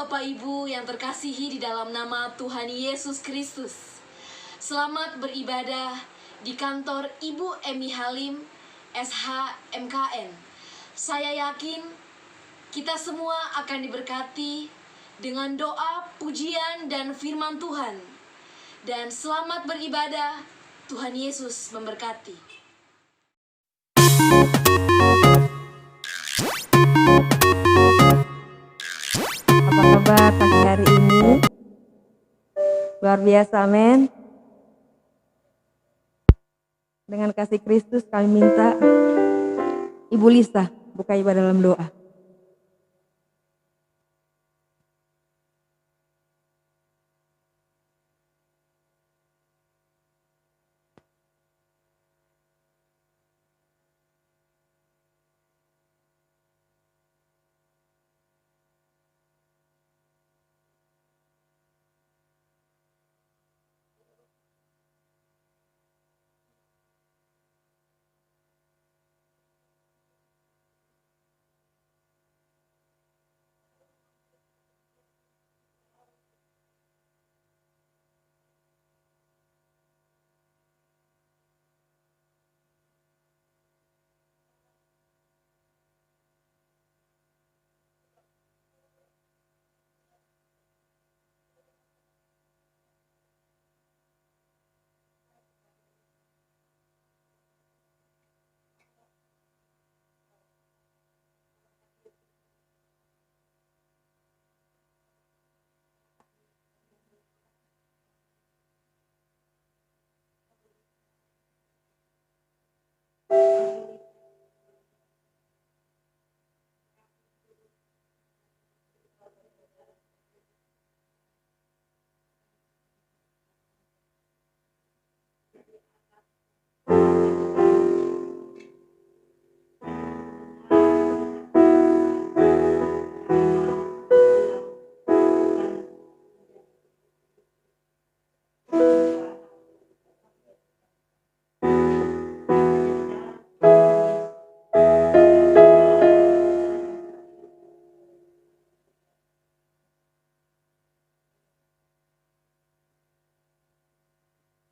Bapak Ibu yang terkasihi di dalam nama Tuhan Yesus Kristus. Selamat beribadah di kantor Ibu Emi Halim, SH MKN. Saya yakin kita semua akan diberkati dengan doa, pujian, dan firman Tuhan. Dan selamat beribadah, Tuhan Yesus memberkati. Apa kabar pagi hari ini? Luar biasa, amin. Dengan kasih Kristus kami minta Ibu Lisa buka ibadah dalam doa.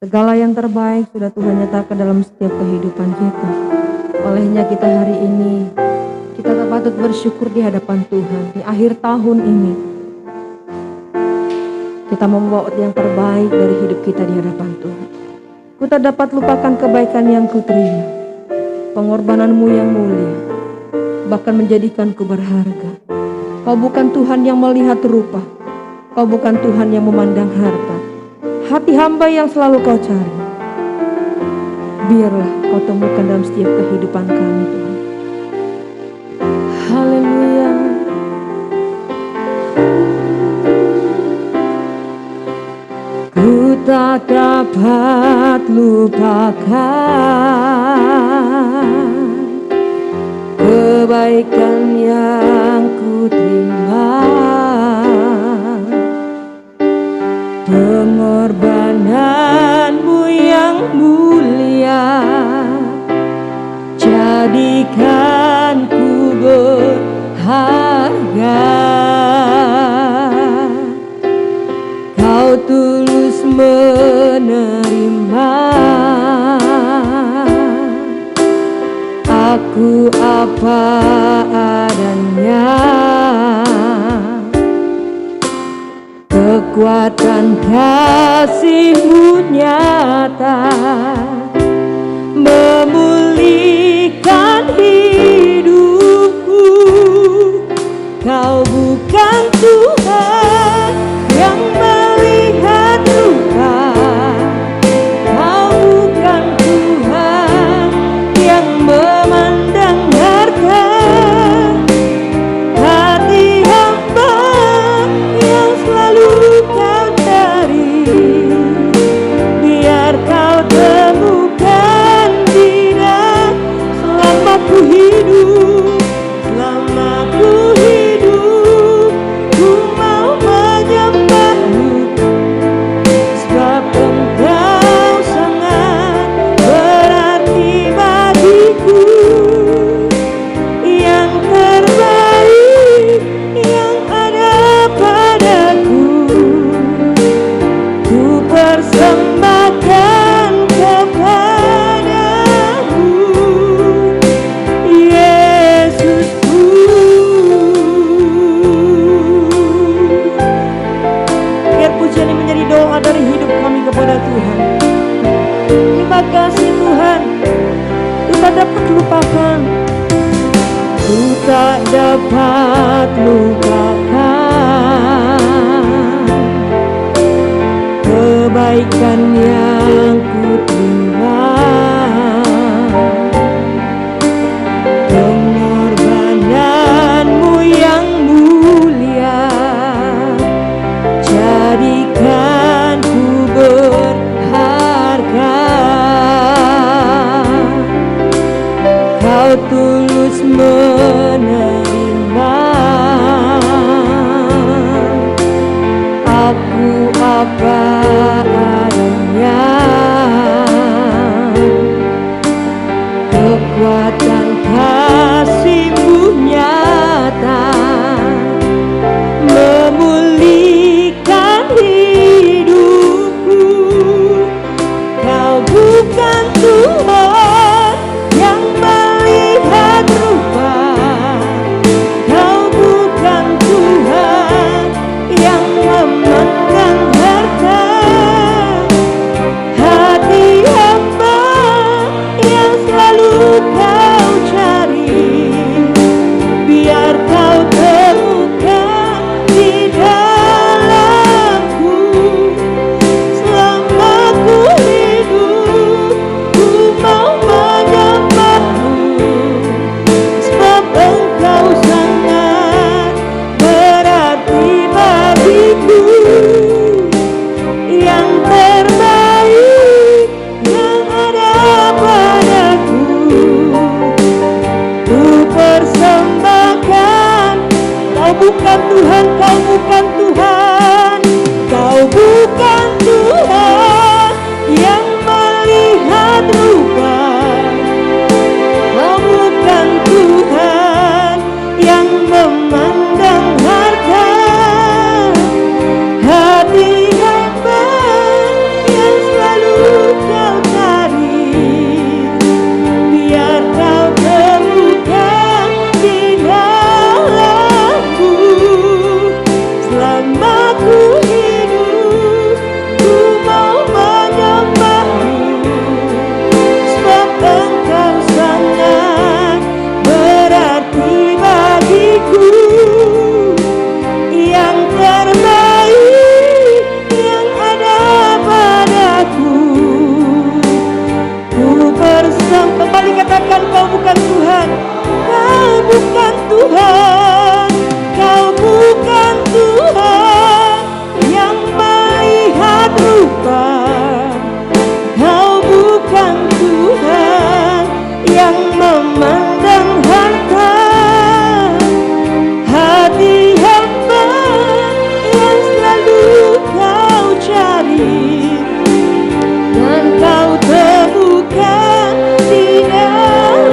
Segala yang terbaik sudah Tuhan nyatakan dalam setiap kehidupan kita. Olehnya kita hari ini, kita patut bersyukur di hadapan Tuhan. Di akhir tahun ini, kita membawa yang terbaik dari hidup kita di hadapan Tuhan. Ku tak dapat lupakan kebaikan yang ku terima, pengorbananmu yang mulia, bahkan menjadikanku berharga. Kau bukan Tuhan yang melihat rupa, Kau bukan Tuhan yang memandang harta. Hati hamba yang selalu Kau cari, biarlah Kau temukan dalam setiap kehidupan kami, Tuhan. Haleluya. Ku tak dapat lupakan kebaikan yang ku terima, pengorbananmu yang mulia, jadikan ku berharga. Kau tulus menerima aku apa adanya. Kekuatan kasih-Mu nyata memulihkan hidupku. Kau bukan Tuhan yang melihat rupa, Kau bukan Tuhan yang memandang harta. Hati hamba yang selalu Kau cari, biar Kau temukan di dapat lupakan, ku tak dapat lupakan kebaikan yang ku terima, pengorbananmu yang mulia, jadikan ku berharga. Kau tulus menerima aku apa adanya, kekuatan kasih-Mu nyata memulihkan hidupku. Kau bukan Tuhan yang melihat rupa, Kau bukan Tuhan yang memandang harta. Hati hamba yang selalu Kau cari, biar Kau temukan di dalamku. Selama ku hidup, ku mau menyembah-Mu, sebab Engkau sangat berarti bagiku. Yang terbaik yang ada padaku, ku persembahkan. Kau bukan Tuhan, Kau bukan Tuhan, Kau bukan Tuhan yang melihat rupa, Kau bukan Tuhan yang memandang harta. Hati hamba yang selalu Kau cari, biar Kau temukan di dalamku. Selama ku hidup, ku mau menyembah-Mu, sebab Engkau sangat berarti bagiku. Yang terbaik yang ada padaku, ku bersama. Kembali katakan, Kau bukan Tuhan, Kau bukan Tuhan, Kau bukan Tuhan yang melihat rupa, Kau bukan Tuhan yang memandang harta. Hati hamba yang selalu Kau cari, dan Kau temukan di dalam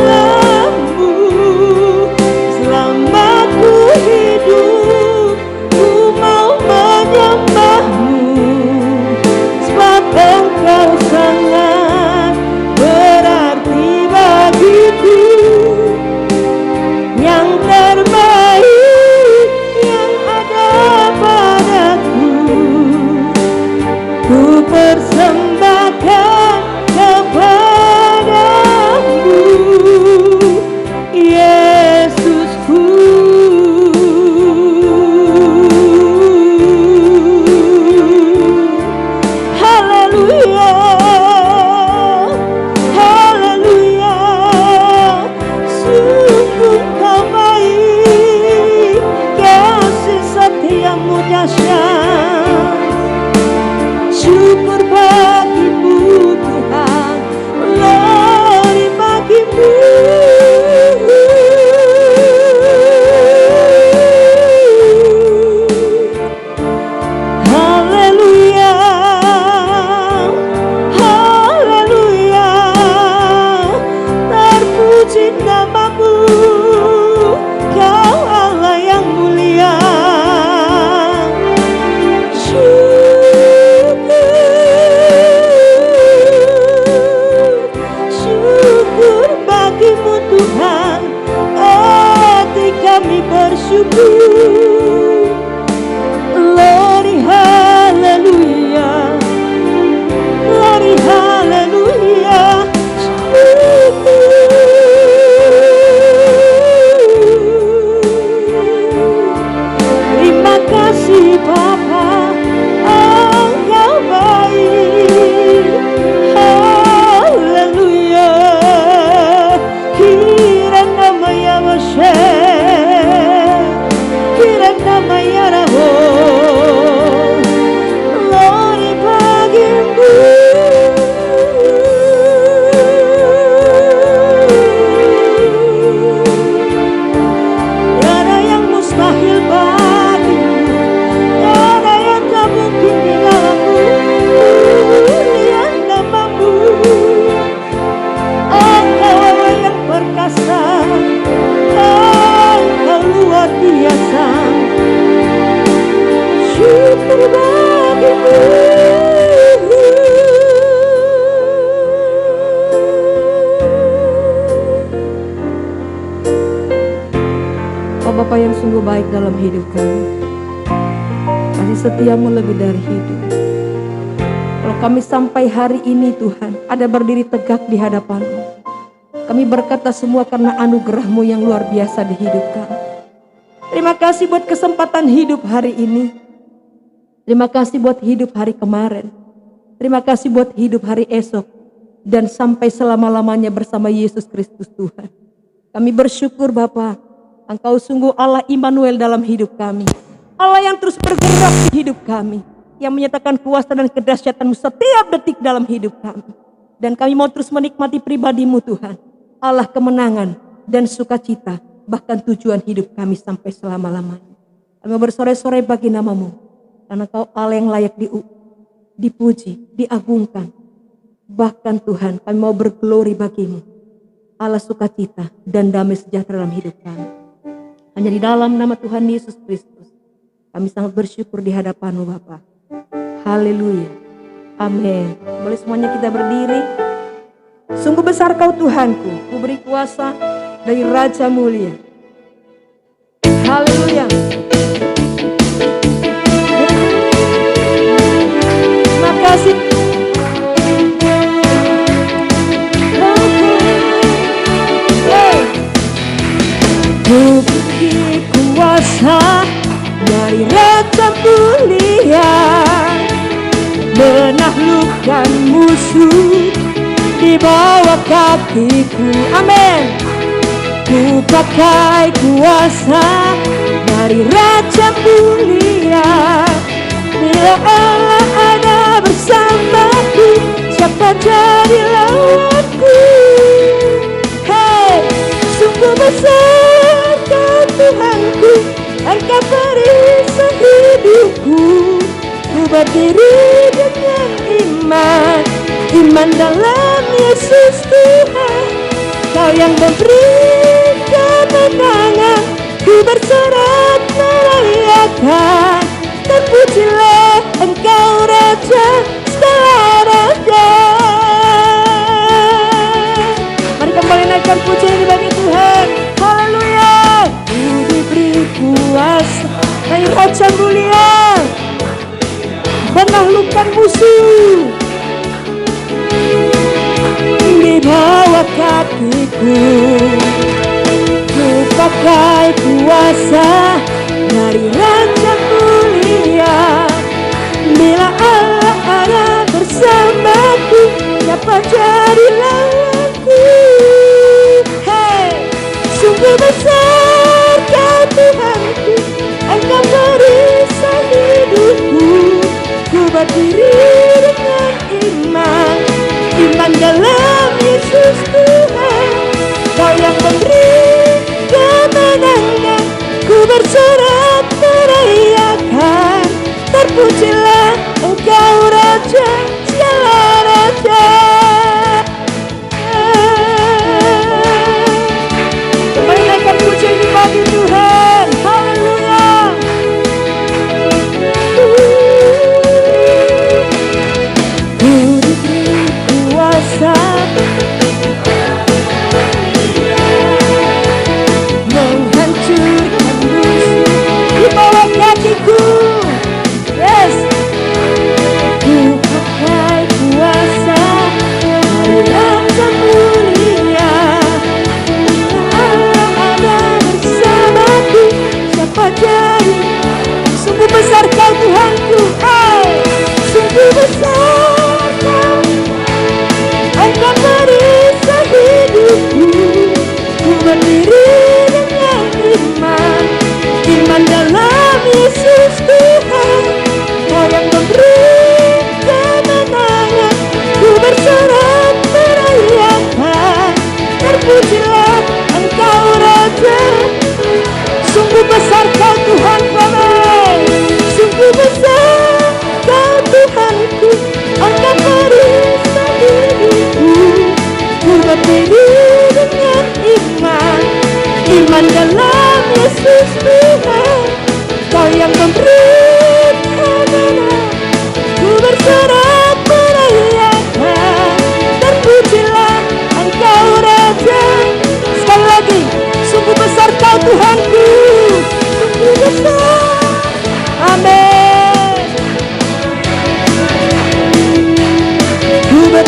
Yabashe Kirana Mayaraho Glory bagimu. Tiada yang mustahil bagimu, tiada yang tak mungkin di dalammu. Lihat namamu, Engkau Allah yang perkasa, Engkau luar biasa. Syukur bagimu. Oh Bapa yang sungguh baik dalam hidup kami, kasih setiamu lebih dari hidup. Kalau kami sampai hari ini Tuhan ada berdiri tegak di hadapan-Mu, kami berkata semua karena anugerah-Mu yang luar biasa di hidup kami. Terima kasih buat kesempatan hidup hari ini. Terima kasih buat hidup hari kemarin. Terima kasih buat hidup hari esok. Dan sampai selama-lamanya bersama Yesus Kristus Tuhan. Kami bersyukur Bapa, Engkau sungguh Allah Immanuel dalam hidup kami. Allah yang terus bergerak di hidup kami. Yang menyatakan kuasa dan kedahsyatan-Mu setiap detik dalam hidup kami. Dan kami mau terus menikmati pribadi-Mu Tuhan. Allah kemenangan dan sukacita. Bahkan tujuan hidup kami sampai selama-lamanya. Kami bersorai-sorai bagi nama-Mu. Karena Kau Allah yang layak dipuji, diagungkan. Bahkan Tuhan kami mau berglori bagi-Mu. Allah sukacita dan damai sejahtera dalam hidup kami. Hanya di dalam nama Tuhan Yesus Kristus. Kami sangat bersyukur di hadapan-Mu Bapa. Haleluya. Amin. Boleh semuanya kita berdiri. Sungguh besar Kau Tuhanku. Ku beri kuasa dari Raja Mulia. Haleluya. Terima kasih. Ku beri kuasa dari Raja Mulia, menaklukkan musuh di bawah kakiku. Amin. Ku pakai kuasa dari Raja Mulia. Bila Allah ada bersamaku, siapa jadi lawanku? Hei, sungguh besar Kau Tuhanku, Engkau perisai hidupku. Ku berdiri dengan iman, iman dalam Yesus Tuhan. Kau yang memberi kemenangan, ku bersorak merayakan. Terpujilah Engkau Raja segala raja. Mari kembali naikkan pujian ini bagi Tuhan. Haleluya. Ku diberi kuasa dari Raja Mulia, menaklukkan musuh di bawah kakiku. Ku pakai kuasa dari Raja Mulia. Bila Allah ada bersamaku, siapa jadi lawanku? Hei, sungguh besar Kau Tuhanku, Engkau perisai hidupku. Ku berdiri dengan iman, iman dalam Yesus Tuhan. Kau yang memberi kemenangan, ku bersorak merayakan. Terpujilah Engkau Raja segala raja. Kembali naikkan pujian ini bagi Tuhan. Haleluya. Ku diberi kuasa menghancurkan musuh di bawah kakiku. Yes. Ku pakai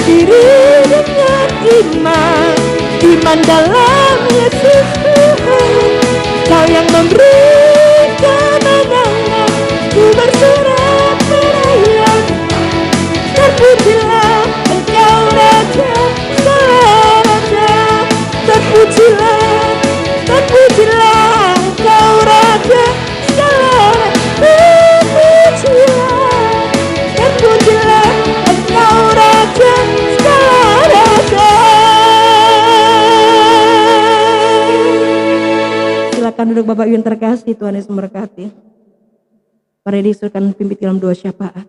berdiri dengan iman, iman dalam Yesus Tuhan. Kau yang memberi kemenangan, ku bersorak meraih. Terpujilah Engkau Raja, segala Raja. Terpujilah, terpujilah Engkau Raja, segala terpujilah, terpujilah Engkau Raja, segala Raja. Silakan duduk Bapak Ibu yang terkasih, Tuhan Yesus memberkati. Mari disuruhkan pimpin dalam doa syafaat.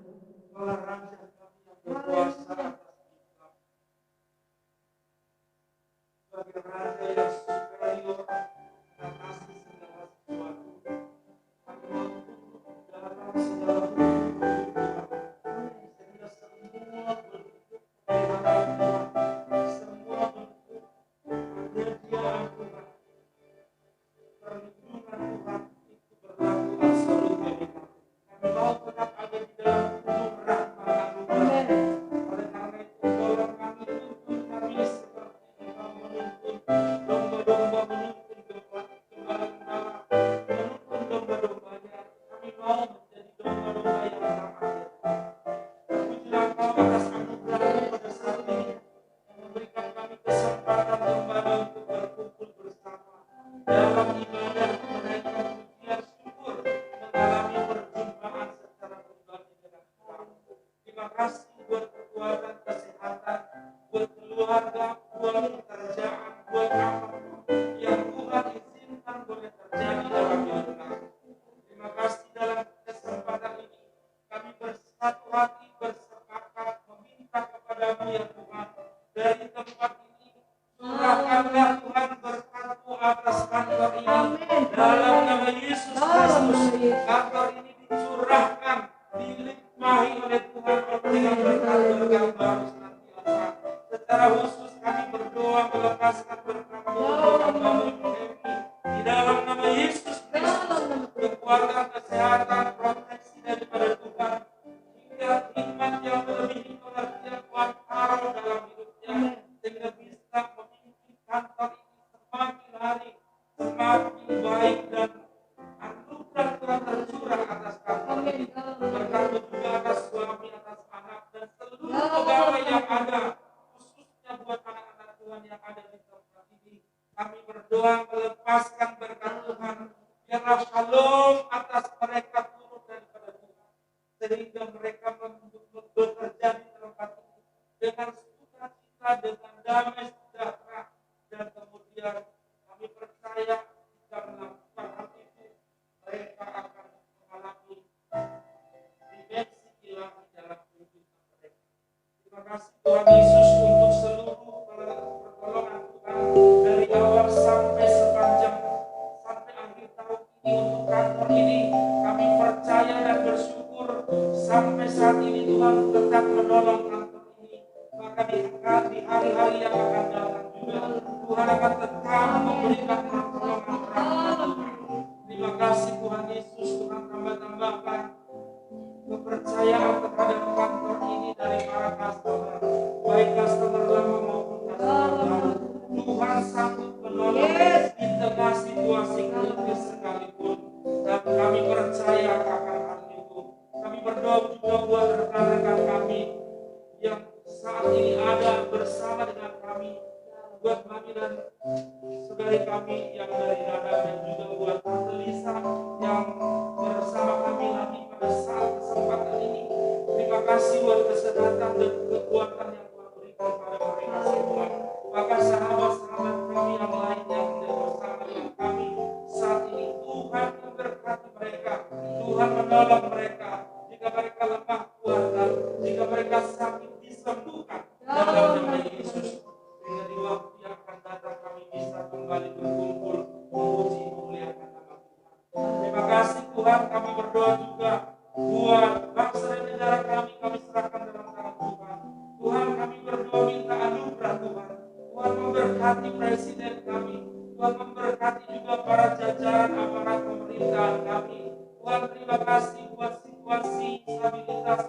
Memberkati presiden kami, Tuhan memberkati juga para jajaran aparat pemerintahan kami. Tuhan terima kasih buat situasi stabilitas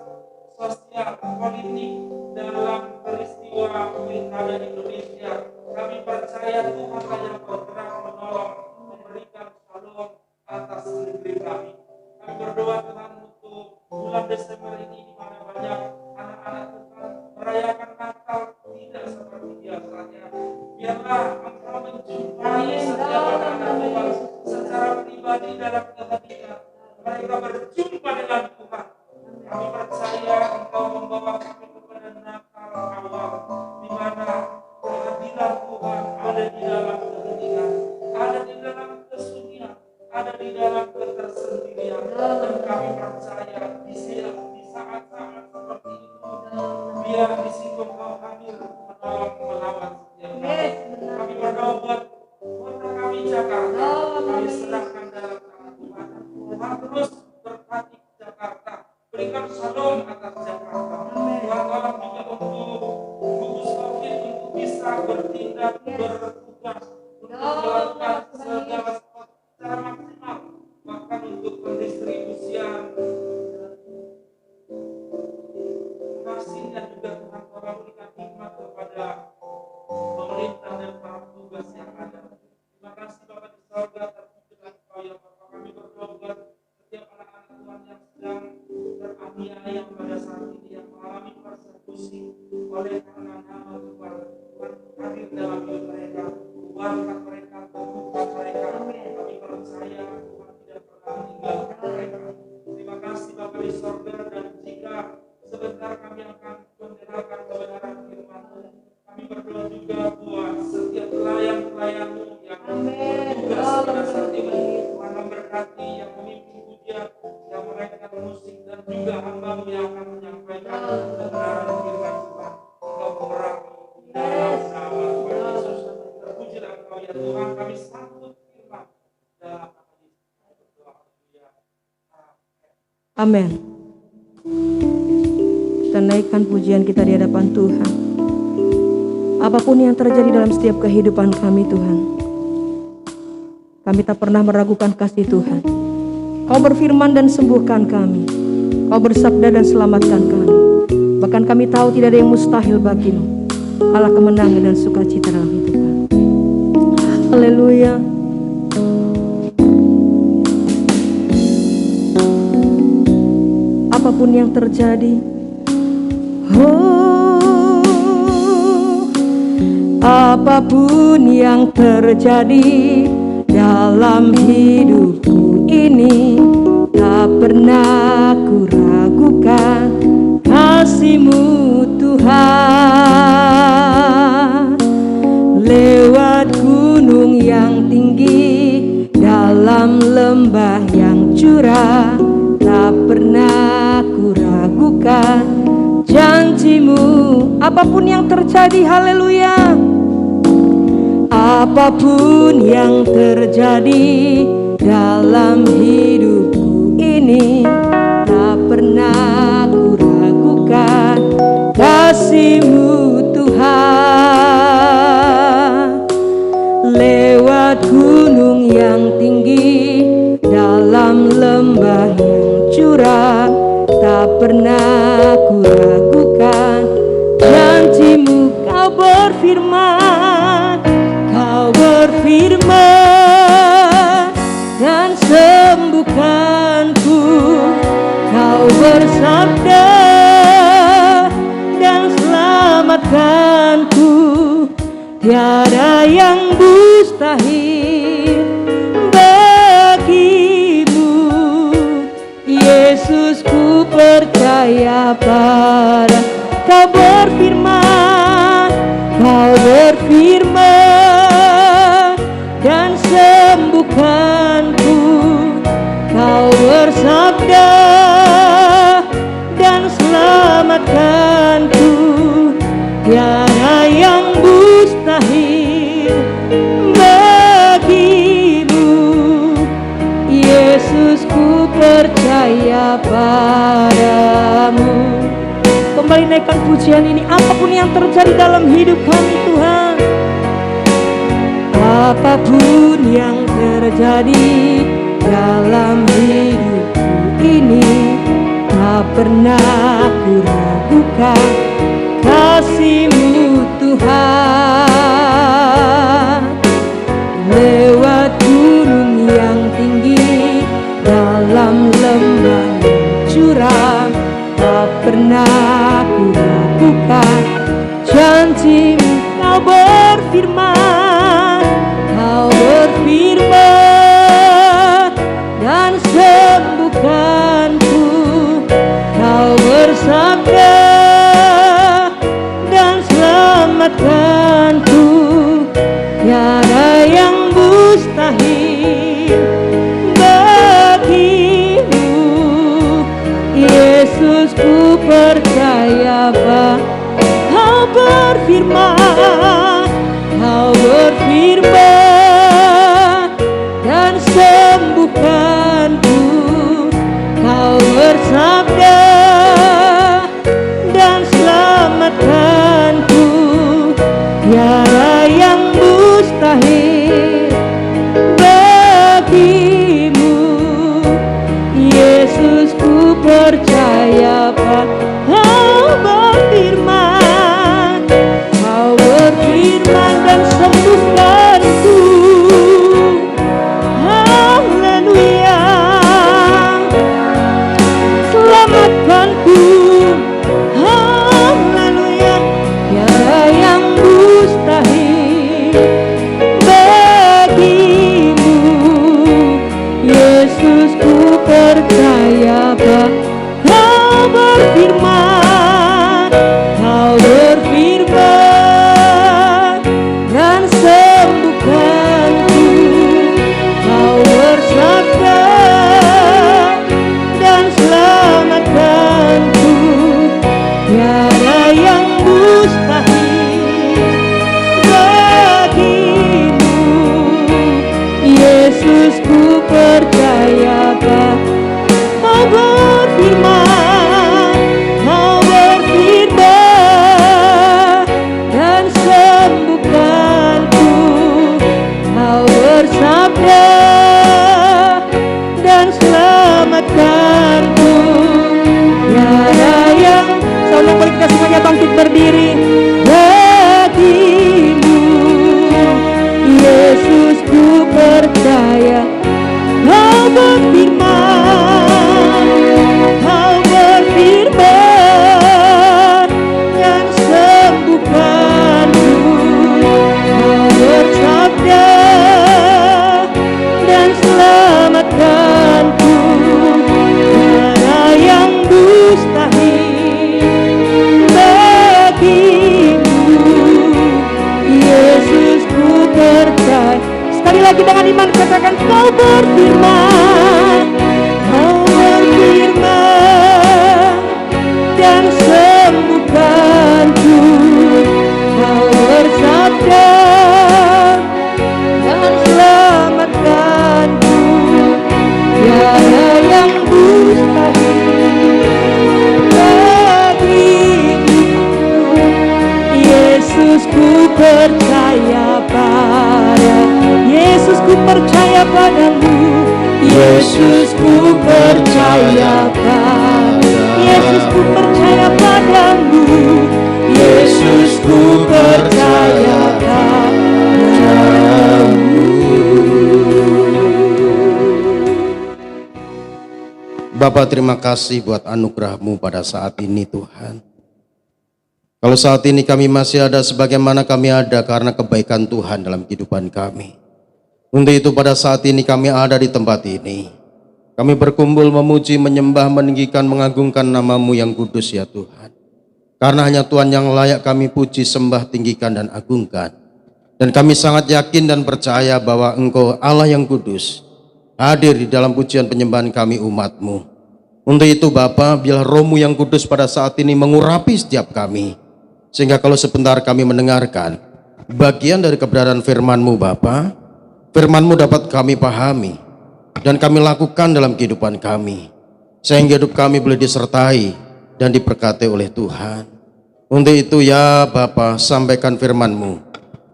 sosial sosial, politik dalam peristiwa pilkada Indonesia. Kami percaya Tuhan yang bergerak menolong, memberikan shalom atas negeri kami. Kami berdoa Tuhan untuk bulan Desember ini di mana banyak anak-anak Tuhan merayakan Natal tidak seperti biasanya. Biarlah Engkau menjumpai setiap anak-anak Tuhan secara pribadi dalam keheningan. Mereka berjumpa dengan Tuhan. Kami percaya Engkau membawa kami kepada Natal awal, di mana kehadiran Tuhan ada di dalam keheningan, ada di dalam kesunyian, ada di dalam ketersendirian. Dan kami percaya di saat-saat seperti itu, biar di situ Engkau hadir menolong melawan setiap kami. Kami berdoa buat kota kami Jakarta, kami serahkan dalam tangan Tuhan. Tuhan terus berkati Jakarta, berikan shalom atas Jakarta. Tuhan tolong juga untuk gugus COVID untuk bisa bertindak, bertugas, untuk melakukan segala sesuatu secara maksimal, bahkan untuk pendistribusian vaksin, dan juga Tuhan tolong berikan hikmat kepada pemerintah dan para petugas yang ada. Terima kasih Bapak di sorga, terpujilah Engkau ya Bapak. Kami berdoa buat setiap anak-anak Tuhan yang sedang teraniaya pada saat ini, yang mengalami persekusi oleh karena nama Tuhan. Tuhan hadir dalam hidup mereka, kuatkan mereka, teguhkan mereka. Kami percaya Tuhan tidak pernah meninggalkan mereka. Terima kasih Bapak di sorga, dan jika sebentar kami akan mendengarkan kebenaran firman-Mu, kami berdoa juga buat setiap pelayan-pelayan-Mu yang bertugas pada saat ini. Tuhan memberkati yang memimpin pujian, yang memainkan musik, dan juga hamba-Mu yang akan menyampaikan kebenaran firman Tuhan. Engkau memberkati dalam nama Tuhan Yesus. Terpujilah Engkau ya Tuhan. Kami sambut firman dalam nama Yesus. Berdoa haleluya. Amin. Kita naikkan pujian kita di hadapan Tuhan. Apapun yang terjadi dalam setiap kehidupan kami Tuhan, kami tak pernah meragukan kasih Tuhan. Kau berfirman dan sembuhkan kami. Kau bersabda dan selamatkan kami. Bahkan kami tahu tidak ada yang mustahil bagimu. Allah kemenangan dan sukacita dalam hidup kami. Haleluya. Apapun yang terjadi, apapun yang terjadi dalam hidupku ini, tak pernah ku ragukan kasih-Mu Tuhan. Lewat gunung yang tinggi, dalam lembah yang curam, tak pernah ku ragukan janji-Mu. Apapun yang terjadi, haleluya. Apapun yang terjadi dalam hidupku ini, tak pernah ku ragukan kasih-Mu Tuhan. Lewat gunung yang tinggi, dalam lembah yang curam, tak pernah ku ragukan janji-Mu. Kau berfirman, Kau berfirman dan sembuhkanku. Kau bersabda dan selamatkanku. Tiada yang mustahil bagimu, Yesus, ku percaya pada. Kau berfirman, Kau berfirman dan sembuhkanku. Kau bersabda dan selamatkanku. Tiada yang mustahil bagimu, Yesus, ku percaya padamu. Kembali naikkan pujian ini. Apapun yang terjadi dalam hidup kami Tuhan, apapun yang terjadi dalam hidupku ini, tak pernah kuragukan kasih-Mu Tuhan. Lewat gunung yang tinggi, dalam lembah yang curam, tak pernah kuragukan janji-Mu. Kau berfirman, Kau berfirman dan sembuhkanku. Kau bersabda dan selamatkanku. Tiada yang mustahil bagimu, Yesus. Ku percaya bahwa Kau berfirman, Kau berfirman dan sembuhkanku. Kau bersabda dan selamatkanku. Tiada yang mustahil bagimu, Yesus. Ku percaya bahwa Kau berfirman, Kau berfirman dan sembuhkanku. Haleluya, selamatkanku. Haleluya, tiada yang mustahil bagimu, Yesus. Ku percaya bahwa Kau berfirman, Kau berfirman dan sembuhkanku. Kau bersabda dan selamatkanku. Tiada yang mustahil bagimu, Yesus. Ku percaya bahwa Kau berfirman, Kau berfirman dan sembuhkanku. Kau bersabda dan selamatkanku. Tiada yang selalu kita semuanya bangkit berdiri bagimu, Yesus. Ku percaya Kau berfirman, Kau berfirman dan sembuhkanku. Kau bersabda dan selamatkanku. Tiada yang mustahil bagimu, Yesus. Ku percaya. Sekali lagi dengan iman katakan, Kau berfirman, Kau berfirman dan sembuhkanku. Kau bersabda dan selamatkanku. Tiada yang mustahil bagimu, Yesus. Ku percaya pada Yesus. Ku percaya padamu, Yesus. Ku percaya pada Yesus. Ku percaya padamu, Yesus. Ku percaya padamu. Bapa, terima kasih buat anugerah-Mu pada saat ini Tuhan. Kalau saat ini kami masih ada sebagaimana kami ada karena kebaikan Tuhan dalam kehidupan kami. Untuk itu pada saat ini kami ada di tempat ini. Kami berkumpul memuji, menyembah, meninggikan, mengagungkan nama-Mu yang kudus ya Tuhan. Karena hanya Tuhan yang layak kami puji, sembah, tinggikan, dan agungkan. Dan kami sangat yakin dan percaya bahwa Engkau Allah yang kudus hadir di dalam pujian penyembahan kami umat-Mu. Untuk itu Bapa, biarlah Roh-Mu yang kudus pada saat ini mengurapi setiap kami. Sehingga kalau sebentar kami mendengarkan bagian dari keberadaan firman-Mu Bapa, firman-Mu dapat kami pahami dan kami lakukan dalam kehidupan kami. Sehingga hidup kami boleh disertai dan diberkati oleh Tuhan. Untuk itu ya Bapa, sampaikan firman-Mu.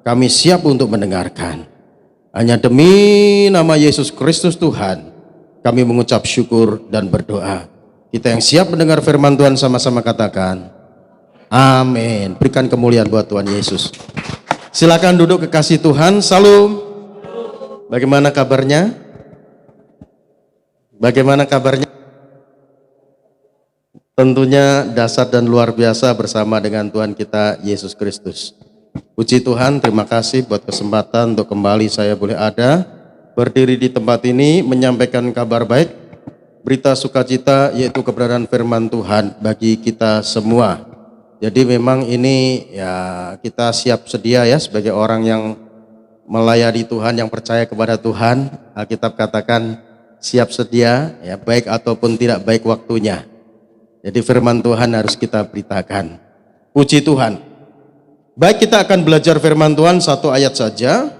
Kami siap untuk mendengarkan. Hanya demi nama Yesus Kristus Tuhan, kami mengucap syukur dan berdoa. Kita yang siap mendengar firman Tuhan sama-sama katakan, amin. Berikan kemuliaan buat Tuhan Yesus. Silakan duduk kekasih Tuhan. Salam. Bagaimana kabarnya? Bagaimana kabarnya? Tentunya dahsyat dan luar biasa bersama dengan Tuhan kita Yesus Kristus. Puji Tuhan, terima kasih buat kesempatan untuk kembali saya boleh ada, berdiri di tempat ini menyampaikan kabar baik, berita sukacita yaitu keberadaan firman Tuhan bagi kita semua. Jadi memang ini ya kita siap sedia ya sebagai orang yang melayani Tuhan, yang percaya kepada Tuhan. Alkitab katakan siap sedia ya, baik ataupun tidak baik waktunya. Jadi firman Tuhan harus kita beritakan. Puji Tuhan. Baik, kita akan belajar firman Tuhan satu ayat saja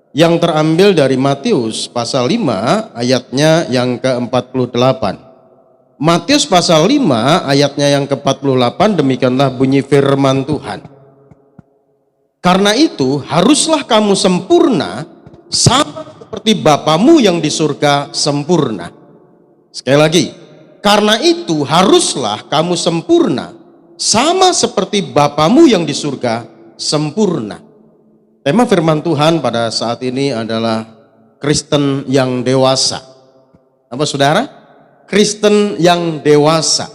yang terambil dari Matius pasal 5 ayatnya yang ke-48. Matius pasal 5 ayatnya yang ke-48, demikianlah bunyi firman Tuhan. Karena itu haruslah kamu sempurna sama seperti Bapamu yang di surga sempurna. Sekali lagi, karena itu haruslah kamu sempurna sama seperti Bapamu yang di surga sempurna. Tema firman Tuhan pada saat ini adalah Kristen yang dewasa. Apa saudara? Kristen yang dewasa.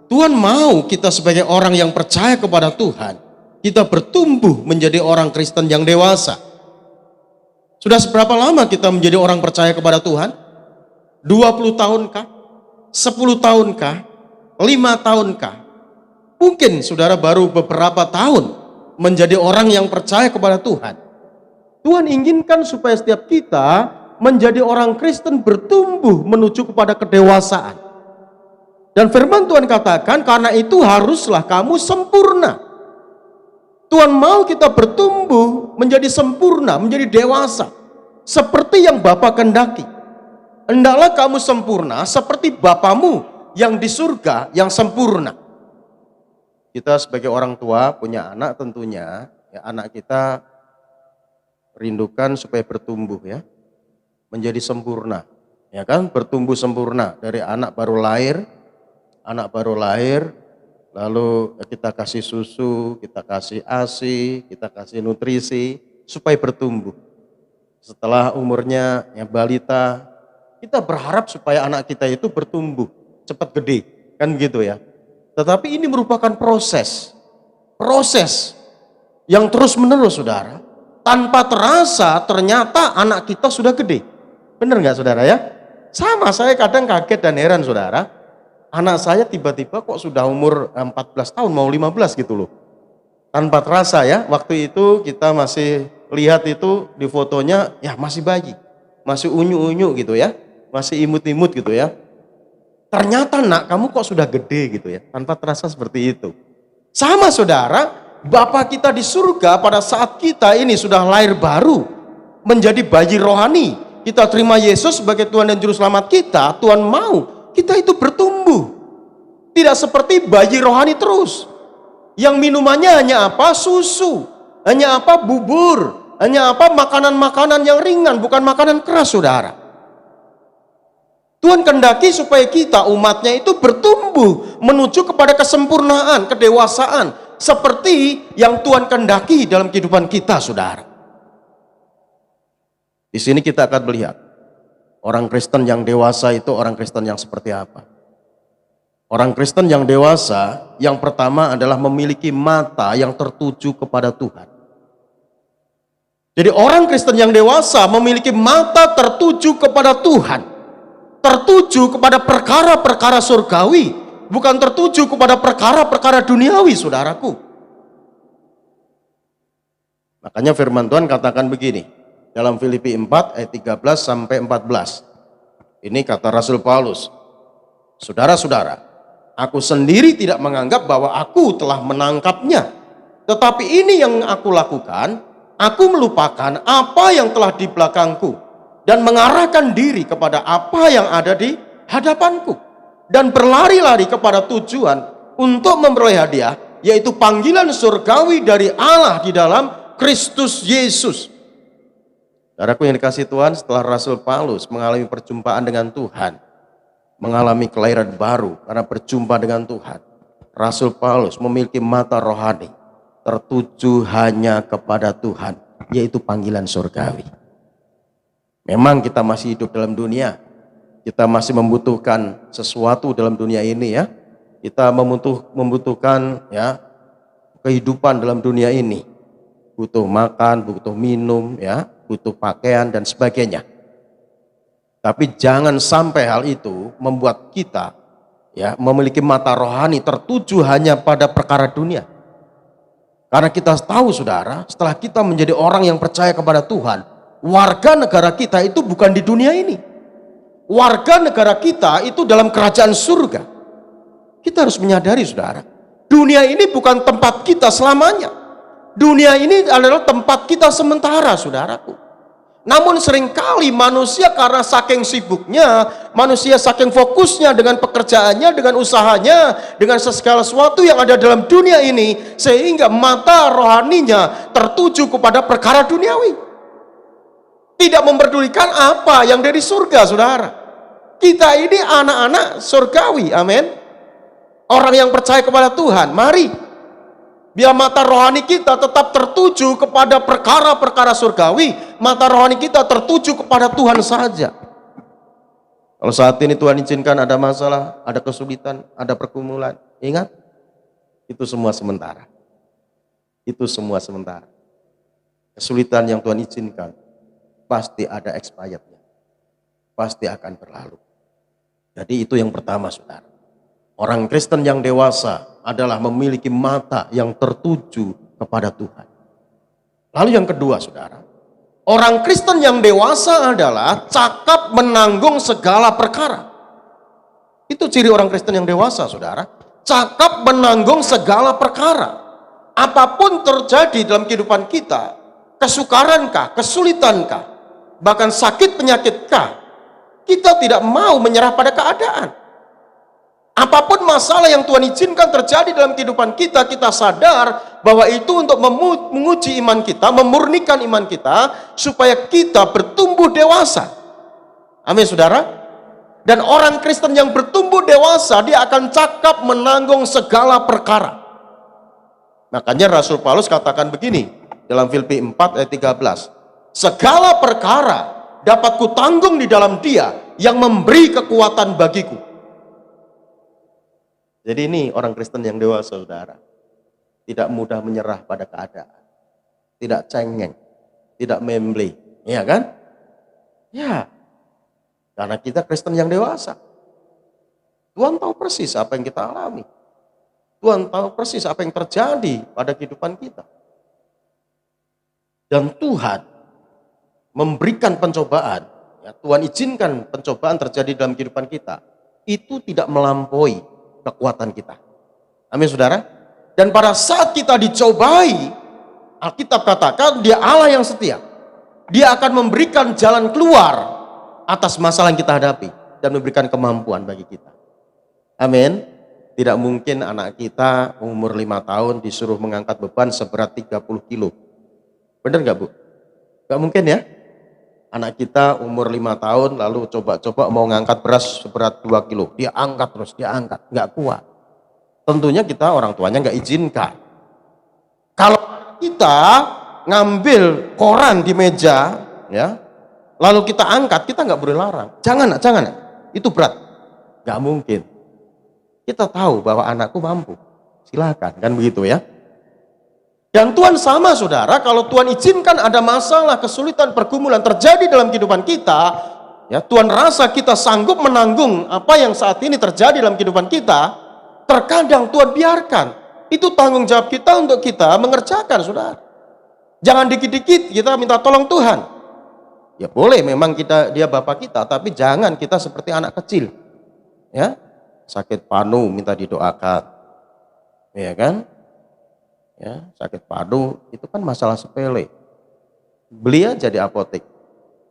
Tuhan mau kita sebagai orang yang percaya kepada Tuhan, kita bertumbuh menjadi orang Kristen yang dewasa. Sudah seberapa lama kita menjadi orang percaya kepada Tuhan? 20 tahunkah? 10 tahunkah? 5 tahunkah? Mungkin saudara baru beberapa tahun menjadi orang yang percaya kepada Tuhan. Tuhan inginkan supaya setiap kita menjadi orang Kristen bertumbuh menuju kepada kedewasaan. Dan firman Tuhan katakan, karena itu haruslah kamu sempurna. Tuhan mau kita bertumbuh menjadi sempurna, menjadi dewasa, seperti yang Bapa kehendaki. Hendaklah kamu sempurna seperti Bapamu yang di surga yang sempurna. Kita sebagai orang tua punya anak, tentunya ya, anak kita rindukan supaya bertumbuh ya, menjadi sempurna, ya kan, bertumbuh sempurna dari anak baru lahir, lalu kita kasih susu, kita kasih ASI, kita kasih nutrisi supaya bertumbuh. Setelah umurnya yang balita, kita berharap supaya anak kita itu bertumbuh cepat gede, kan gitu ya. Tetapi ini merupakan proses yang terus menerus, saudara. Tanpa terasa ternyata anak kita sudah gede. Benar nggak saudara ya? Sama, saya kadang kaget dan heran saudara. Anak saya tiba-tiba kok sudah umur 14 tahun mau 15 gitu loh. Tanpa terasa ya, waktu itu kita masih lihat itu di fotonya ya masih bayi. Masih unyu-unyu gitu ya. Masih imut-imut gitu ya. Ternyata nak kamu kok sudah gede gitu ya. Tanpa terasa seperti itu. Sama saudara, Bapa kita di surga pada saat kita ini sudah lahir baru. Menjadi bayi rohani. Kita terima Yesus sebagai Tuhan dan Juru Selamat kita, Tuhan mau kita itu bertumbuh. Tidak seperti bayi rohani terus. Yang minumannya hanya apa? Susu. Hanya apa? Bubur. Hanya apa? Makanan-makanan yang ringan, bukan makanan keras, saudara. Tuhan kehendaki supaya kita, umatnya itu bertumbuh menuju kepada kesempurnaan, kedewasaan. Seperti yang Tuhan kehendaki dalam kehidupan kita, saudara. Di sini kita akan melihat orang Kristen yang dewasa itu orang Kristen yang seperti apa. Orang Kristen yang dewasa yang pertama adalah memiliki mata yang tertuju kepada Tuhan. Jadi orang Kristen yang dewasa memiliki mata tertuju kepada Tuhan. Tertuju kepada perkara-perkara surgawi, bukan tertuju kepada perkara-perkara duniawi, saudaraku. Makanya firman Tuhan katakan begini. Dalam Filipi 4 ayat 13 sampai 14. Ini kata Rasul Paulus. Saudara-saudara, aku sendiri tidak menganggap bahwa aku telah menangkapnya. Tetapi ini yang aku lakukan, aku melupakan apa yang telah di belakangku dan mengarahkan diri kepada apa yang ada di hadapanku. Dan berlari-lari kepada tujuan untuk memperoleh hadiah, yaitu panggilan surgawi dari Allah di dalam Kristus Yesus. Saudaraku yang dikasihi Tuhan, setelah Rasul Paulus mengalami perjumpaan dengan Tuhan, mengalami kelahiran baru karena berjumpa dengan Tuhan. Rasul Paulus memiliki mata rohani tertuju hanya kepada Tuhan, yaitu panggilan surgawi. Memang kita masih hidup dalam dunia, kita masih membutuhkan sesuatu dalam dunia ini ya. Kita membutuhkan ya kehidupan dalam dunia ini. Butuh makan, butuh minum ya, butuh pakaian dan sebagainya. Tapi jangan sampai hal itu membuat kita ya memiliki mata rohani tertuju hanya pada perkara dunia. Karena kita tahu saudara, setelah kita menjadi orang yang percaya kepada Tuhan, warga negara kita itu bukan di dunia ini. Warga negara kita itu dalam kerajaan surga. Kita harus menyadari saudara, dunia ini bukan tempat kita selamanya. Dunia ini adalah tempat kita sementara saudaraku. Namun seringkali manusia karena saking sibuknya, manusia saking fokusnya dengan pekerjaannya, dengan usahanya, dengan segala sesuatu yang ada dalam dunia ini, sehingga mata rohaninya tertuju kepada perkara duniawi. Tidak memperdulikan apa yang dari surga saudara. Kita ini anak-anak surgawi, amin. Orang yang percaya kepada Tuhan, mari biar mata rohani kita tetap tertuju kepada perkara-perkara surgawi. Mata rohani kita tertuju kepada Tuhan saja. Kalau saat ini Tuhan izinkan ada masalah, ada kesulitan, ada pergumulan, ingat, itu semua sementara. Itu semua sementara. Kesulitan yang Tuhan izinkan pasti ada expirednya, pasti akan berlalu. Jadi itu yang pertama saudara. Orang Kristen yang dewasa adalah memiliki mata yang tertuju kepada Tuhan. Lalu yang kedua saudara, orang Kristen yang dewasa adalah cakap menanggung segala perkara. Itu ciri orang Kristen yang dewasa saudara, cakap menanggung segala perkara. Apapun terjadi dalam kehidupan kita, kesukarankah, kesulitankah, bahkan sakit penyakitkah, kita tidak mau menyerah pada keadaan. Apapun masalah yang Tuhan izinkan terjadi dalam kehidupan kita, kita sadar bahwa itu untuk menguji iman kita, memurnikan iman kita, supaya kita bertumbuh dewasa. Amin saudara. Dan orang Kristen yang bertumbuh dewasa, dia akan cakap menanggung segala perkara. Makanya Rasul Paulus katakan begini dalam Filipi 4 ayat 13, segala perkara dapat kutanggung di dalam Dia yang memberi kekuatan bagiku. Jadi ini orang Kristen yang dewasa saudara, tidak mudah menyerah pada keadaan, tidak cengeng, tidak membeli, ya kan? Ya, karena kita Kristen yang dewasa. Tuhan tahu persis apa yang kita alami, Tuhan tahu persis apa yang terjadi pada kehidupan kita. Dan Tuhan memberikan pencobaan, ya, Tuhan izinkan pencobaan terjadi dalam kehidupan kita, itu tidak melampaui kekuatan kita. Amin saudara. Dan pada saat kita dicobai, Alkitab katakan dia Allah yang setia. Dia akan memberikan jalan keluar atas masalah yang kita hadapi dan memberikan kemampuan bagi kita. Amin. Tidak mungkin anak kita umur 5 tahun disuruh mengangkat beban seberat 30 kilo. Benar nggak Bu? Nggak mungkin ya. Anak kita umur 5 tahun lalu coba-coba mau ngangkat beras seberat 2 kilo. Dia angkat terus, dia angkat. Nggak kuat. Tentunya kita orang tuanya nggak izinkan. Kalau kita ngambil koran di meja, ya, lalu kita angkat, kita nggak boleh larang. Jangan, itu berat. Nggak mungkin. Kita tahu bahwa anakku mampu. Silakan, kan begitu ya. Dan Tuhan sama saudara, kalau Tuhan izinkan ada masalah, kesulitan, pergumulan terjadi dalam kehidupan kita, ya Tuhan rasa kita sanggup menanggung apa yang saat ini terjadi dalam kehidupan kita, terkadang Tuhan biarkan. Itu tanggung jawab kita untuk kita mengerjakan saudara. Jangan dikit-dikit kita minta tolong Tuhan. Ya boleh memang dia Bapak kita, tapi jangan kita seperti anak kecil. Ya, sakit panu minta didoakan. Ya kan? Ya, sakit panu itu kan masalah sepele. Beli aja di apotek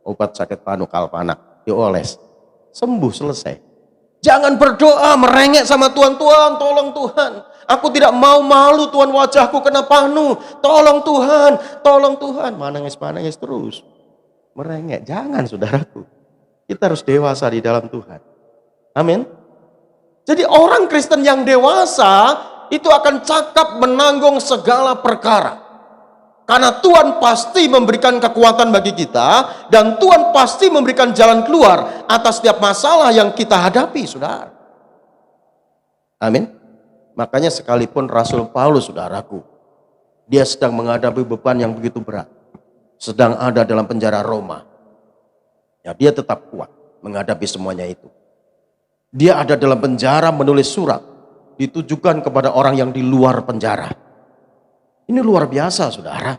obat sakit panu Kalpanak, dioles, sembuh selesai. Jangan berdoa merengek sama Tuhan, Tuhan tolong Tuhan, aku tidak mau malu Tuhan, wajahku kena panu, tolong Tuhan, manangis terus, merengek. Jangan saudaraku, kita harus dewasa di dalam Tuhan. Amin. Jadi orang Kristen yang dewasa itu akan cakap menanggung segala perkara. Karena Tuhan pasti memberikan kekuatan bagi kita, dan Tuhan pasti memberikan jalan keluar atas setiap masalah yang kita hadapi, saudara. Amin. Makanya sekalipun Rasul Paulus, saudaraku, dia sedang menghadapi beban yang begitu berat, sedang ada dalam penjara Roma, ya dia tetap kuat menghadapi semuanya itu. Dia ada dalam penjara menulis surat ditujukan kepada orang yang di luar penjara. Ini luar biasa, saudara.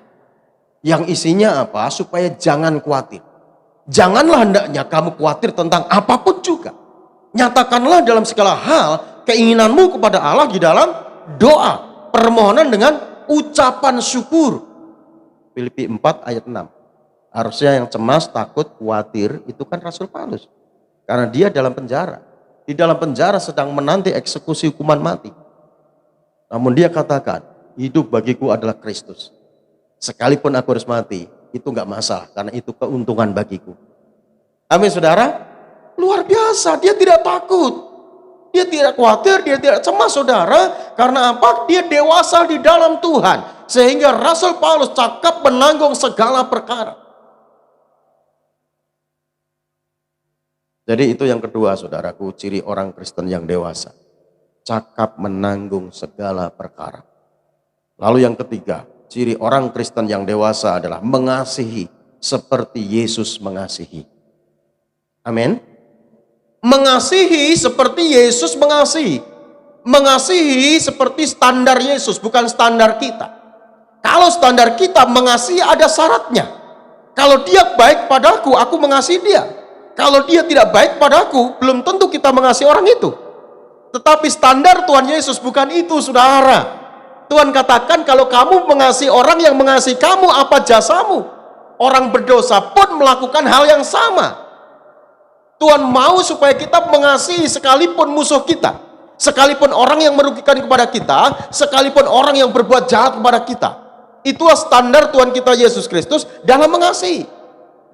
Yang isinya apa? Supaya jangan khawatir. Janganlah hendaknya kamu khawatir tentang apapun juga. Nyatakanlah dalam segala hal keinginanmu kepada Allah di dalam doa, permohonan dengan ucapan syukur. Filipi 4 ayat 6. Harusnya yang cemas, takut, khawatir itu kan Rasul Paulus. Karena dia dalam penjara. Di dalam penjara sedang menanti eksekusi hukuman mati. Namun dia katakan, hidup bagiku adalah Kristus. Sekalipun aku harus mati, itu nggak masalah, karena itu keuntungan bagiku. Amin, saudara. Luar biasa, dia tidak takut. Dia tidak khawatir, dia tidak cemas, saudara. Karena apa? Dia dewasa di dalam Tuhan. Sehingga Rasul Paulus cakap menanggung segala perkara. Jadi itu yang kedua, saudaraku, ciri orang Kristen yang dewasa. Cakap menanggung segala perkara. Lalu yang ketiga, ciri orang Kristen yang dewasa adalah mengasihi seperti Yesus mengasihi. Amin. Mengasihi seperti Yesus mengasihi. Mengasihi seperti standar Yesus, bukan standar kita. Kalau standar kita mengasihi ada syaratnya. Kalau dia baik padaku, aku mengasihi dia. Kalau dia tidak baik padaku, belum tentu kita mengasihi orang itu. Tetapi standar Tuhan Yesus bukan itu, saudara. Tuhan katakan kalau kamu mengasihi orang yang mengasihi kamu, apa jasamu? Orang berdosa pun melakukan hal yang sama. Tuhan mau supaya kita mengasihi sekalipun musuh kita. Sekalipun orang yang merugikan kepada kita, sekalipun orang yang berbuat jahat kepada kita. Itulah standar Tuhan kita Yesus Kristus dalam mengasihi.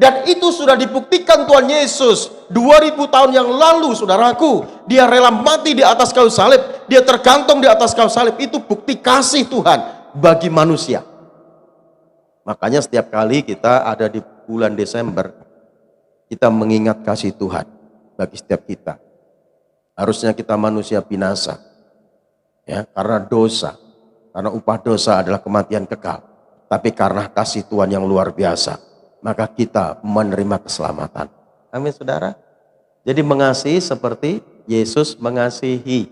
Dan itu sudah dibuktikan Tuhan Yesus 2000 tahun yang lalu, saudaraku. Dia rela mati di atas kayu salib. Dia tergantung di atas kayu salib. Itu bukti kasih Tuhan bagi manusia. Makanya setiap kali kita ada di bulan Desember, kita mengingat kasih Tuhan bagi setiap kita. Harusnya kita manusia binasa, ya, karena dosa. Karena upah dosa adalah kematian kekal. Tapi karena kasih Tuhan yang luar biasa, maka kita menerima keselamatan. Amin, saudara. Jadi mengasihi seperti Yesus mengasihi.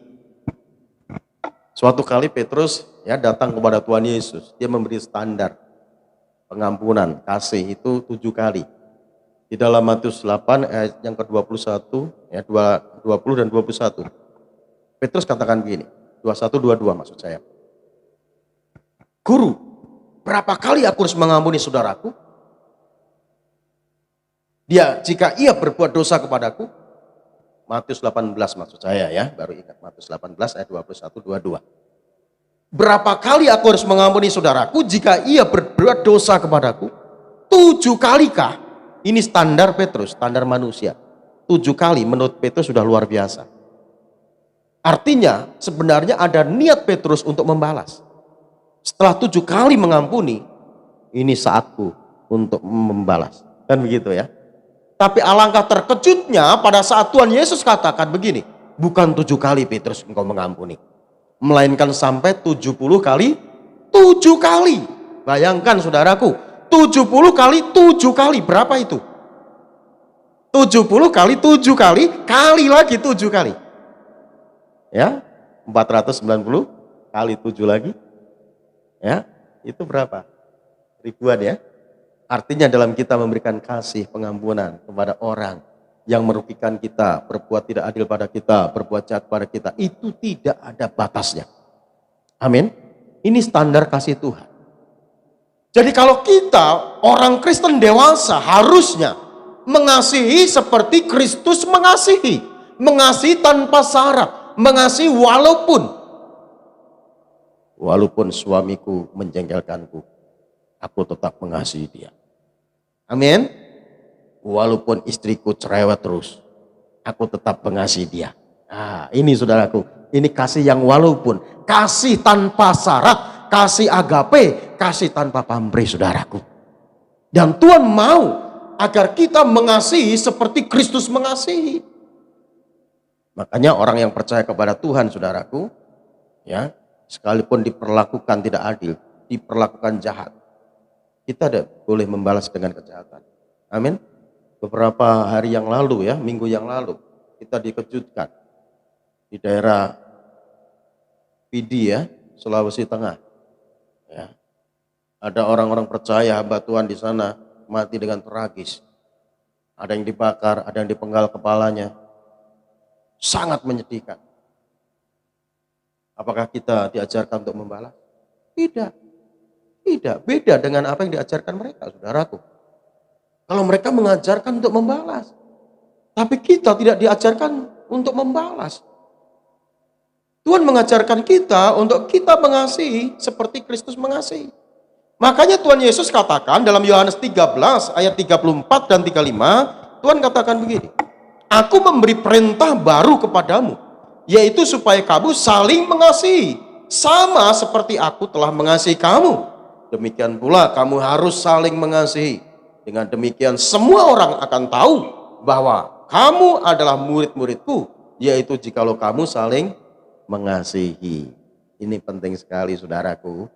Suatu kali Petrus ya datang kepada Tuhan Yesus. Dia memberi standar pengampunan kasih itu 7 kali. Di dalam Matius 8 ayat yang ke-21, ya 20 dan 21. Petrus katakan begini, 21 22 maksud saya. Guru, berapa kali aku harus mengampuni saudaraku? Jika ia berbuat dosa kepadaku, Matius 18 maksud saya ya, baru ingat Matius 18 ayat 21-22. Berapa kali aku harus mengampuni saudaraku jika ia berbuat dosa kepadaku? 7 kali kah? Ini standar Petrus, standar manusia. 7 kali menurut Petrus sudah luar biasa. Artinya sebenarnya ada niat Petrus untuk membalas. Setelah 7 kali mengampuni, ini saatku untuk membalas. Kan begitu ya. Tapi alangkah terkejutnya pada saat Tuhan Yesus katakan begini, bukan 7 kali Petrus engkau mengampuni, melainkan sampai 70 kali 7 kali. Bayangkan saudaraku, 70 kali 7 kali, berapa itu? 70 kali 7 kali, kali lagi 7 kali. Ya, 490 kali 7 lagi. Ya, itu berapa? Ribuan ya. Artinya dalam kita memberikan kasih pengampunan kepada orang yang merugikan kita, berbuat tidak adil pada kita, berbuat jahat pada kita, itu tidak ada batasnya. Amin. Ini standar kasih Tuhan. Jadi kalau kita orang Kristen dewasa harusnya mengasihi seperti Kristus mengasihi. Mengasihi tanpa syarat, mengasihi walaupun suamiku menjengkelkanku, aku tetap mengasihi dia. Amin. Walaupun istriku cerewet terus, aku tetap mengasihi dia. Nah, ini saudaraku, ini kasih yang walaupun, kasih tanpa syarat, kasih agape, kasih tanpa pamrih saudaraku. Dan Tuhan mau agar kita mengasihi seperti Kristus mengasihi. Makanya orang yang percaya kepada Tuhan saudaraku, ya, sekalipun diperlakukan tidak adil, diperlakukan jahat, kita tidak boleh membalas dengan kejahatan. Amin. Beberapa hari yang lalu ya, minggu yang lalu, kita dikejutkan di daerah Pidi ya, Sulawesi Tengah. Ya. Ada orang-orang percaya hamba Tuhan di sana mati dengan tragis. Ada yang dibakar, ada yang dipenggal kepalanya. Sangat menyedihkan. Apakah kita diajarkan untuk membalas? Tidak. Tidak. Beda dengan apa yang diajarkan mereka, saudaraku. Kalau mereka mengajarkan untuk membalas. Tapi kita tidak diajarkan untuk membalas. Tuhan mengajarkan kita untuk kita mengasihi seperti Kristus mengasihi. Makanya Tuhan Yesus katakan dalam Yohanes 13 ayat 34 dan 35, Tuhan katakan begini, Aku memberi perintah baru kepadamu, yaitu supaya kamu saling mengasihi, sama seperti aku telah mengasihi kamu. Demikian pula kamu harus saling mengasihi. Dengan demikian semua orang akan tahu bahwa kamu adalah murid-muridku, yaitu jikalau kamu saling mengasihi. Ini penting sekali saudaraku.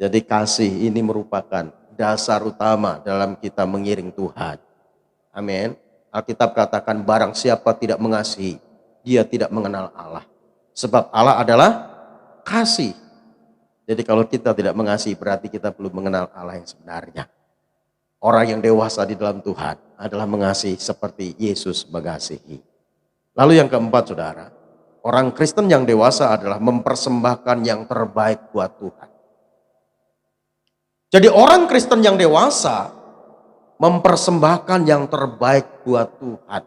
Jadi kasih ini merupakan dasar utama dalam kita mengiring Tuhan. Amin. Alkitab katakan barang siapa tidak mengasihi, dia tidak mengenal Allah. Sebab Allah adalah kasih. Jadi kalau kita tidak mengasihi berarti kita belum mengenal Allah yang sebenarnya. Orang yang dewasa di dalam Tuhan adalah mengasihi seperti Yesus mengasihi. Lalu yang keempat saudara, orang Kristen yang dewasa adalah mempersembahkan yang terbaik buat Tuhan. Jadi orang Kristen yang dewasa mempersembahkan yang terbaik buat Tuhan.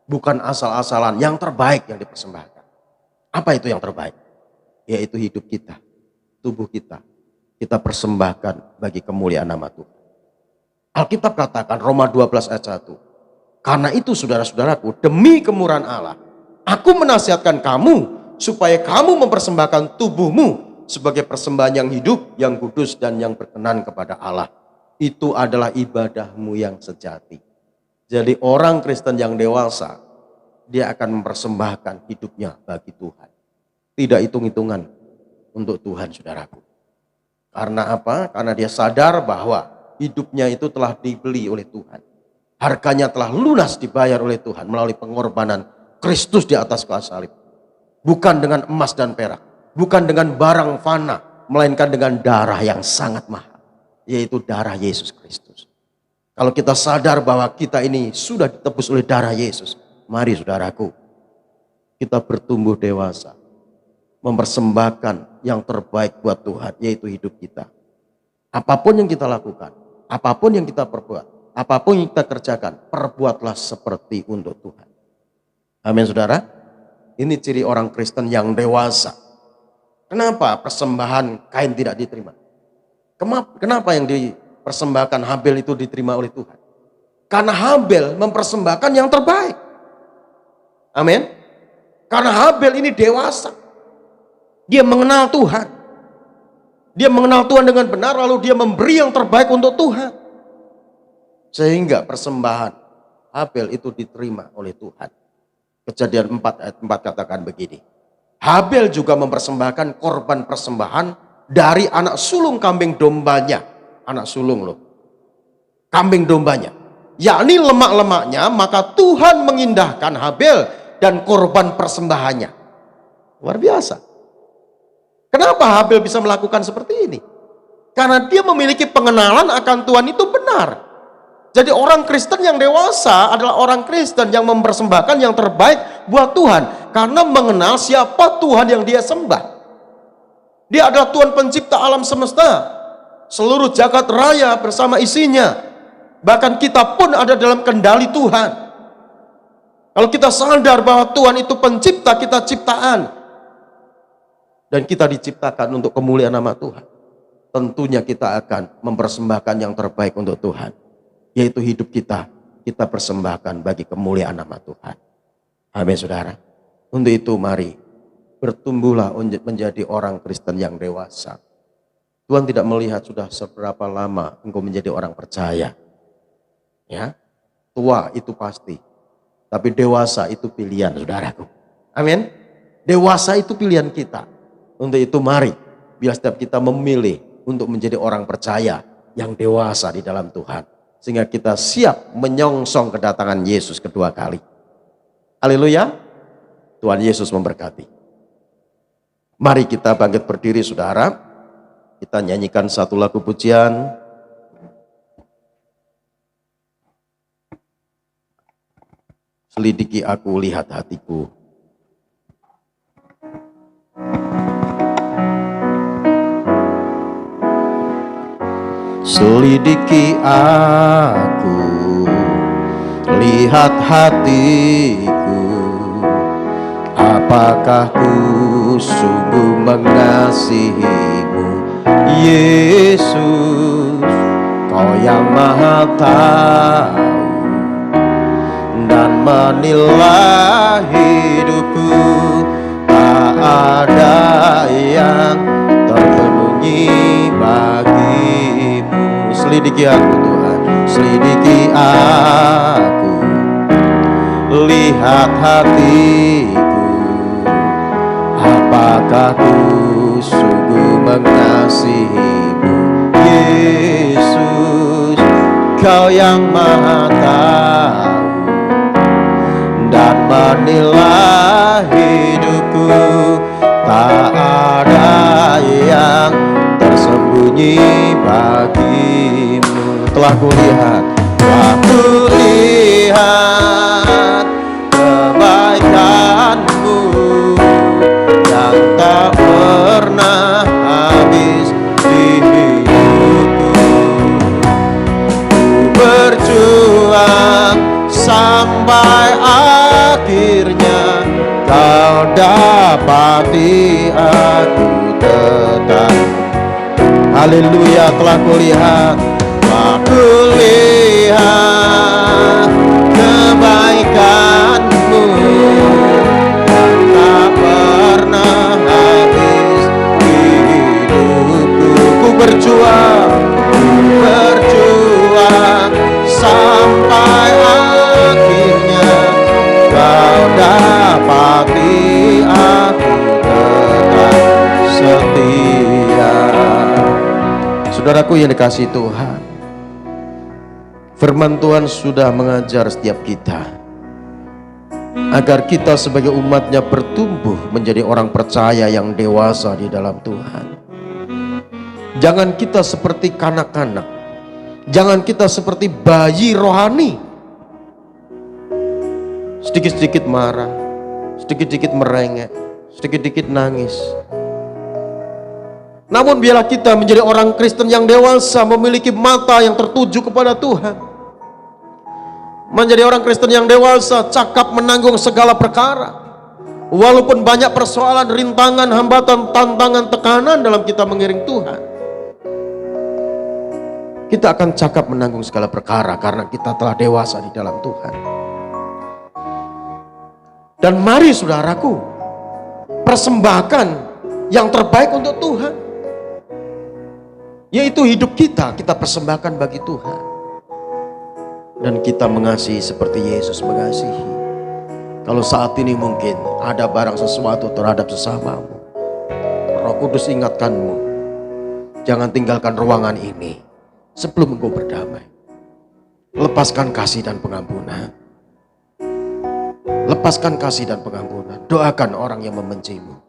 Bukan asal-asalan, yang terbaik yang dipersembahkan. Apa itu yang terbaik? Yaitu hidup kita, tubuh kita. Kita persembahkan bagi kemuliaan nama Tuhan. Alkitab katakan Roma 12 ayat 1. Karena itu saudara-saudaraku, demi kemurahan Allah, aku menasihatkan kamu supaya kamu mempersembahkan tubuhmu sebagai persembahan yang hidup, yang kudus dan yang berkenan kepada Allah. Itu adalah ibadahmu yang sejati. Jadi orang Kristen yang dewasa, dia akan mempersembahkan hidupnya bagi Tuhan. Tidak hitung-hitungan untuk Tuhan saudaraku. Karena apa? Karena dia sadar bahwa hidupnya itu telah dibeli oleh Tuhan. Harganya telah lunas dibayar oleh Tuhan melalui pengorbanan Kristus di atas kayu salib. Bukan dengan emas dan perak, bukan dengan barang fana, melainkan dengan darah yang sangat mahal, yaitu darah Yesus Kristus. Kalau kita sadar bahwa kita ini sudah ditebus oleh darah Yesus, mari saudaraku, kita bertumbuh dewasa, mempersembahkan yang terbaik buat Tuhan, yaitu hidup kita. Apapun yang kita lakukan, apapun yang kita perbuat, apapun yang kita kerjakan, perbuatlah seperti untuk Tuhan. Amin saudara. Ini ciri orang Kristen yang dewasa. Kenapa persembahan Kain tidak diterima? Kenapa yang dipersembahkan Habel itu diterima oleh Tuhan? Karena Habel mempersembahkan yang terbaik. Amin. Karena Habel ini dewasa. Dia mengenal Tuhan. Dia mengenal Tuhan dengan benar, lalu dia memberi yang terbaik untuk Tuhan. Sehingga persembahan Habel itu diterima oleh Tuhan. Kejadian 4 ayat 4 katakan begini. Habel juga mempersembahkan korban persembahan dari anak sulung kambing dombanya. Anak sulung loh. Kambing dombanya. Yakni lemak-lemaknya, maka Tuhan mengindahkan Habel dan korban persembahannya. Luar biasa. Kenapa Habel bisa melakukan seperti ini? Karena dia memiliki pengenalan akan Tuhan itu benar. Jadi orang Kristen yang dewasa adalah orang Kristen yang mempersembahkan yang terbaik buat Tuhan. Karena mengenal siapa Tuhan yang dia sembah. Dia adalah Tuhan pencipta alam semesta. Seluruh jagat raya bersama isinya. Bahkan kita pun ada dalam kendali Tuhan. Kalau kita sadar bahwa Tuhan itu pencipta, kita ciptaan. Dan kita diciptakan untuk kemuliaan nama Tuhan. Tentunya kita akan mempersembahkan yang terbaik untuk Tuhan. Yaitu hidup kita persembahkan bagi kemuliaan nama Tuhan. Amin saudara. Untuk itu mari bertumbuhlah menjadi orang Kristen yang dewasa. Tuhan tidak melihat sudah seberapa lama engkau menjadi orang percaya. Ya, tua itu pasti, tapi dewasa itu pilihan, saudaraku. Amin. Dewasa itu pilihan kita. Untuk itu mari, bila setiap kita memilih untuk menjadi orang percaya yang dewasa di dalam Tuhan, sehingga kita siap menyongsong kedatangan Yesus kedua kali. Haleluya. Tuhan Yesus memberkati. Mari kita bangkit berdiri, saudara. Kita nyanyikan satu lagu pujian. Selidiki aku, lihat hatiku. Selidiki aku, lihat hatiku. Apakah ku sungguh mengasihimu, Yesus? Kau yang maha tahu dan menilai hidupku. Tak ada yang tersembunyi bagimu. Selidiki aku Tuhan, selidiki aku, lihat hatiku. Apakah ku sungguh mengasihimu, Yesus? Kau yang maha tahu dan menilai hidupku. Tak ada yang tersembunyi bagimu. Telah kulihat kebaikanmu yang tak pernah habis di hidupku. Ku berjuang sampai akhirnya, kau dapati aku tetap. Haleluya. Telah kulihat kebaikanmu yang tak pernah habis di hidupku. Ku berjuang sampai akhirnya, kau dapati aku tetap setia. Saudaraku yang dikasihi Tuhan, firman Tuhan sudah mengajar setiap kita agar kita sebagai umatnya bertumbuh menjadi orang percaya yang dewasa di dalam Tuhan. Jangan kita seperti kanak-kanak, jangan kita seperti bayi rohani, sedikit-sedikit marah, sedikit-sedikit merengek, sedikit-sedikit nangis. Namun biarlah kita menjadi orang Kristen yang dewasa, memiliki mata yang tertuju kepada Tuhan. Menjadi orang Kristen yang dewasa, cakap menanggung segala perkara. Walaupun banyak persoalan, rintangan, hambatan, tantangan, tekanan dalam kita mengiring Tuhan, kita akan cakap menanggung segala perkara karena kita telah dewasa di dalam Tuhan. Dan mari saudaraku, persembahkan yang terbaik untuk Tuhan, yaitu hidup kita persembahkan bagi Tuhan. Dan kita mengasihi seperti Yesus mengasihi. Kalau saat ini mungkin ada barang sesuatu terhadap sesamamu, Roh Kudus ingatkanmu, jangan tinggalkan ruangan ini sebelum engkau berdamai. Lepaskan kasih dan pengampunan. Lepaskan kasih dan pengampunan. Doakan orang yang membencimu,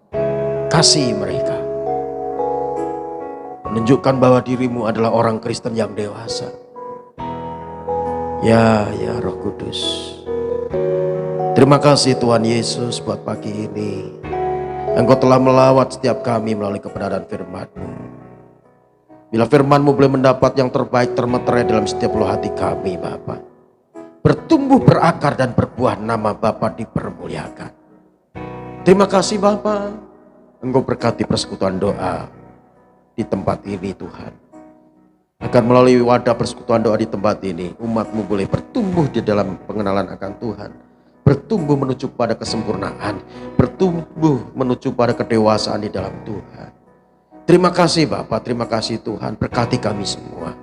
kasihi mereka. Menunjukkan bahwa dirimu adalah orang Kristen yang dewasa. Ya Roh Kudus. Terima kasih Tuhan Yesus buat pagi ini. Engkau telah melawat setiap kami melalui kebenaran firman-Mu. Bila firman-Mu boleh mendapat yang terbaik termeterai dalam setiap lubuk hati kami, Bapa, bertumbuh, berakar dan berbuah, nama Bapa dipermuliakan. Terima kasih Bapa. Engkau berkati persekutuan doa di tempat ini Tuhan. Agar melalui wadah persekutuan doa di tempat ini, umat-Mu boleh bertumbuh di dalam pengenalan akan Tuhan. bertumbuh menuju pada kesempurnaan, bertumbuh menuju pada kedewasaan di dalam Tuhan. Terima kasih Bapa, terima kasih Tuhan, berkati kami semua.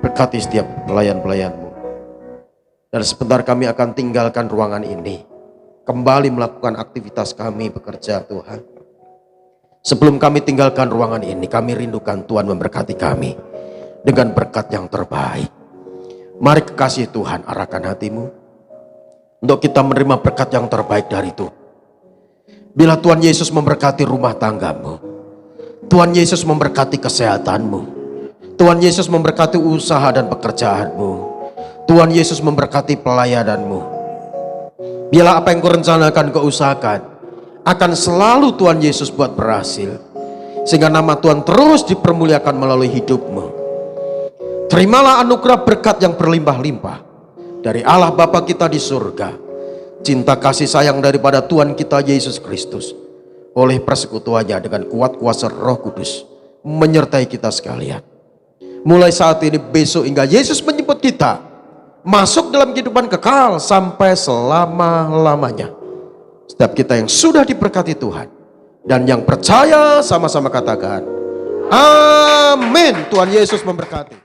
Berkati setiap pelayan-pelayan-Mu. Dan sebentar kami akan tinggalkan ruangan ini, kembali melakukan aktivitas kami bekerja Tuhan. Sebelum kami tinggalkan ruangan ini, kami rindukan Tuhan memberkati kami dengan berkat yang terbaik. Mari kekasih Tuhan, arahkan hatimu untuk kita menerima berkat yang terbaik dari Tuhan. Bila Tuhan Yesus memberkati rumah tanggamu, Tuhan Yesus memberkati kesehatanmu, Tuhan Yesus memberkati usaha dan pekerjaanmu, Tuhan Yesus memberkati pelayananmu. Bila apa yang kau rencanakan, kau usahakan, akan selalu Tuhan Yesus buat berhasil, sehingga nama Tuhan terus dipermuliakan melalui hidupmu. Terimalah anugerah berkat yang berlimpah-limpah dari Allah Bapa kita di surga, cinta kasih sayang daripada Tuhan kita Yesus Kristus, oleh persekutuannya dengan kuat kuasa Roh Kudus menyertai kita sekalian. Mulai saat ini, besok, hingga Yesus menjemput kita masuk dalam kehidupan kekal sampai selama-lamanya. Setiap kita yang sudah diberkati Tuhan dan yang percaya, sama-sama katakan amin. Tuhan Yesus memberkati.